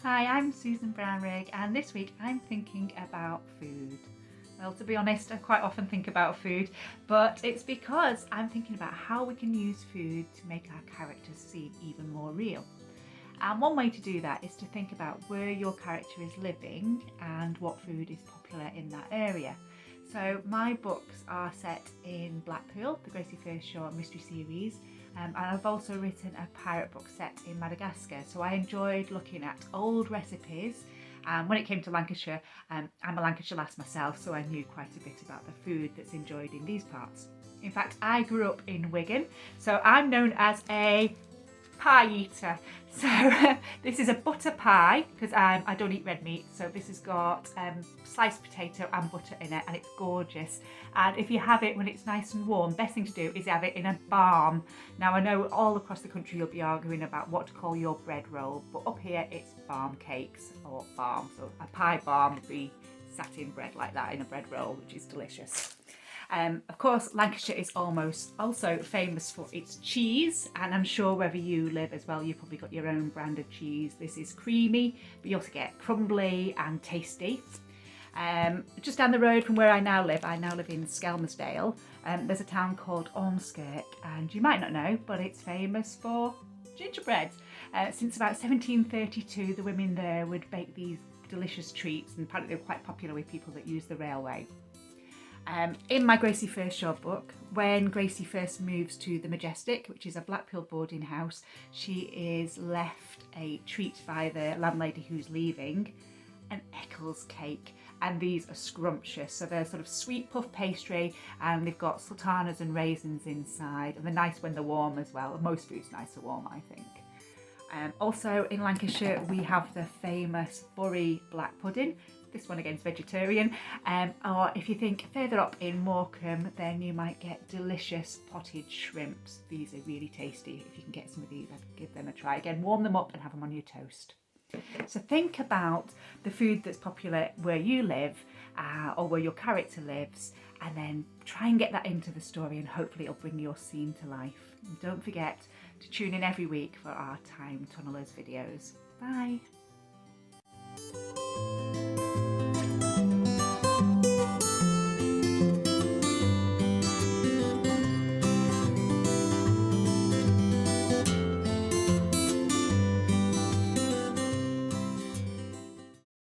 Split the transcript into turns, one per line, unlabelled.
Hi, I'm Susan Brownrigg and this week I'm thinking about food. Well, to be honest, I quite often think about food, but it's because I'm thinking about how we can use food to make our characters seem even more real. And one way to do that is to think about where your character is living and what food is popular in that area. So my books are set in Blackpool, the Gracie Farshaw mystery series, and I've also written a pirate book set in Madagascar. So I enjoyed looking at old recipes. When it came to Lancashire, I'm a Lancashire lass myself, so I knew quite a bit about the food that's enjoyed in these parts. In fact, I grew up in Wigan, so I'm known as a pie eater. So this is a butter pie because I don't eat red meat, so this has got sliced potato and butter in it, and it's gorgeous. And if you have it when it's nice and warm, best thing to do is have it in a balm. Now I know all across the country you'll be arguing about what to call your bread roll, but up here it's balm cakes or balm, so a pie balm would be sat in bread like that in a bread roll, which is delicious. Of course, Lancashire is almost also famous for its cheese, and I'm sure wherever you live as well, you've probably got your own brand of cheese. This is creamy, but you also get crumbly and tasty. Just down the road from where I now live in Skelmersdale, there's a town called Ormskirk, and you might not know, but it's famous for gingerbread. Since about 1732, the women there would bake these delicious treats, and apparently they were quite popular with people that use the railway. In my Gracie Farshaw book, when Gracie first moves to the Majestic, which is a Blackpool boarding house, she is left a treat by the landlady who's leaving, an Eccles cake, and these are scrumptious. So they're sort of sweet puff pastry, and they've got sultanas and raisins inside, and they're nice when they're warm as well. Most food's nice and warm, I think. Also in Lancashire we have the famous Furry black pudding. This one again is vegetarian. Or if you think further up in Morecambe, then you might get delicious potted shrimps. These are really tasty. If you can get some of these, I'd give them a try. Again, warm them up and have them on your toast. So think about the food that's popular where you live or where your character lives, and then try and get that into the story, and hopefully it'll bring your scene to life. And don't forget to tune in every week for our Time Tunnelers videos. Bye.